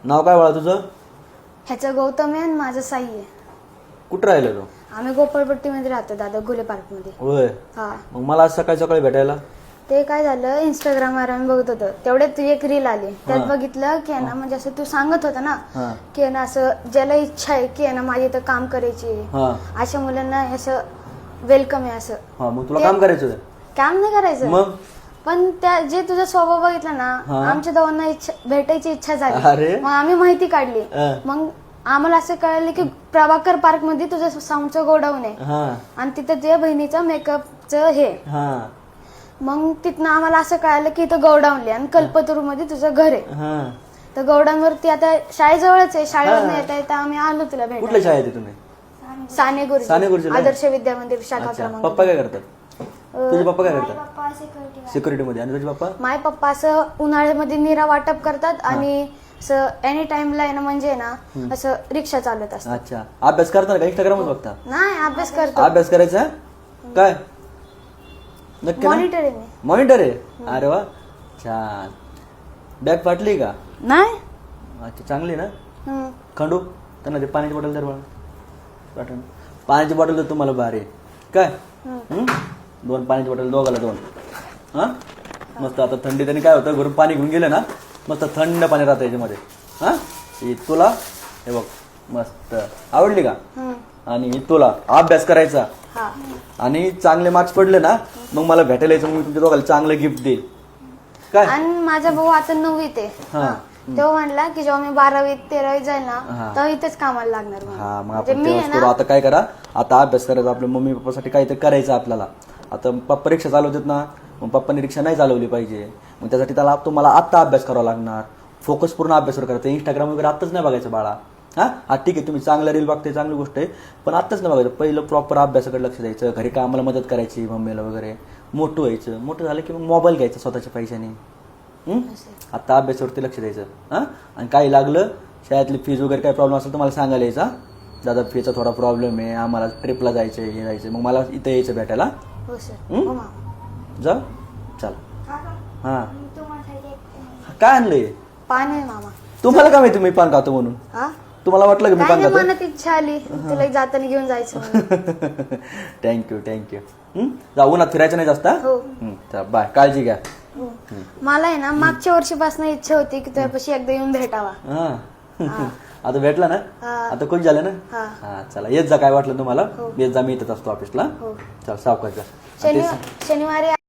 नाव काय बाळा तुझं? ह्याचं गौतम आहे आणि माझं साई आहे. कुठं राहिलं तू? आम्ही गोपाळपट्टीमध्ये राहतो दादा, गुले पार्क मध्ये. होय. हा, मग मला आज सकाळी सकाळी भेटायला ते काय झालं, इंस्टाग्रामवर आम्ही बघत होतो तेवढ्यात तुझी एक रील आली. त्यात बघितलं की ना, म्हणजे असं तू सांगत होता ना हा की ना, असं ज्याला इच्छा आहे की ना माझी इथं काम करायची आहे, हा अशा मुलांना असं वेलकम आहे. असं हा मग तुला काम करायचं होतं? काम नाही करायचं, मग पण त्या जे तुझा स्वभाव बघितला ना, हा. आमच्या दोघांना भेटायची इच्छा अरे. झाली. मग आम्ही माहिती काढली. हा. मग आम्हाला असं कळलं की प्रभाकर पार्क मध्ये तुझं साऊंडचं गोडाऊन आहे हा आणि तिथं तुझ्या बहिणीचं मेकअपचं हे. हा मग तिथनं आम्हाला असं कळालं की इथं गौडाऊनला आणि कल्पतरू मध्ये तुझं घर आहे. हा तर गौडाऊनवरती आता शाळेजवळच आहे, शाळेवर हा. येता येता आम्ही आलो तुला कुठल्या भेटायला. शाळेत आहे तुम्ही? साने साने गुरुजी गुरुजीला? आदर्श विद्या मंदिर शाखा अच्छा, क्रमांक. पप्पा काय करतात? तुझे पप्पा काय करतात? सिक्युरिटी मध्ये. आणि तुझे पप्पा? माय पप्पा असं उन्हाळ्यामध्ये निरा वाटप करतात आणि असं एनी टाइमला आहे ना, म्हणजे ना असं रिक्षा चालत असतात. अच्छा, अभ्यास करता का? इंस्टाग्राम बघता? नाही, अभ्यास करतो. अभ्यास करायचा काय नक्की? मॉनिटर आहे मी. मॉनिटर आहे? अरे वा, छान. बॅग फाटली का? नाही. अच्छा, चांगली ना. हम्म. खंडू त्यांना ते पाण्याची बॉटल दर पाठवून. पाण्याची बॉटल तर तुम्हाला भारी आहे. काय? दोन पाण्याची बॉटल, दोघाला दोन. हा मस्त. आता थंडी त्यांनी काय होतं, घरून पाणी घेऊन गेलं ना, मस्त थंड पाणी राहतं याच्यामध्ये. हा ही तुला हे बघ, मस्त आवडली का? आणि ही तुला अभ्यास करायचा हा. आणि चांगले मार्क्स पडले ना, मग मला भेटायला यायचं. मग मी तुमच्या दोघाला चांगलं गिफ्ट देईल. काय? आणि माझा भाऊ आता 9वीत आहे. हा. तो म्हणला की जेव्हा मी 12वीत 13वीत जाईल हा. ना, तेव्हा इथेच कामाला लागणार म्हणून. हा, मग म्हणजे आपण मी आहे तेव्हाच करू. ना, आता काय करा, आता अभ्यास करायचा. आपल्या मम्मी पप्पासाठी काहीतरी करायचं आपल्याला. आता पप्पा रिक्षा चालवतात ना, मग पप्पांनी रिक्षा नाही चालवली पाहिजे. मग त्यासाठी तुम्हाला आत्ता अभ्यास करावा लागणार. फोकस पूर्ण अभ्यासावर करायचं. इंस्टाग्राम वगैरे आत्ताच नाही बघायचं बाळा. हा ठीक आहे, तुम्ही चांगला रील बघताय, चांगली गोष्ट आहे, पण आत्ताच नाही बघायचं. पहिलं प्रॉपर अभ्यासाकडे लक्ष द्यायचं. घरी कामाला मदत करायची मम्मीला वगैरे. मोठं व्हायचं. मोठं झालं की मग मोबाईल घ्यायचा स्वतःच्या पैशाने. आता अभ्यासावरती लक्ष द्यायचं. हा, आणि काही लागलं, शाळेतली फीज वगैरे काही प्रॉब्लेम असेल तर मला सांगायला यायचा. दादा फीचा थोडा प्रॉब्लेम आहे, आम्हाला ट्रिपला जायचं, हे जायचं. मग मला इथं यायचं भेटायला. हो सर. हो मामा. जा चल. हा, काय आणलंय? पान आहे मामा. तुम्हाला काय माहिती मी पान खातो म्हणून? हा, तुम्हाला वाटलं का मी काय पान नाही, खातो? मनात इच्छा आली तुला जाताना घेऊन जायचं म्हणून. थँक्यू. जा, उन्हात फिरायचं नाही जास्त. हो. चल, बाय, काळजी घ्या. मला आहे ना, मागच्या वर्षीपासून इच्छा होती की तुझ्यापाशी एकदा येऊन भेटावा. हा आता भेटला ना. हा. आता खुश झालं ना. हा. हा, चला येत जा. काय वाटलं तुम्हाला हो. येत जा. मी इथंच असतो ऑफिसला. हो. चल, सावकाश जा. शनिवारी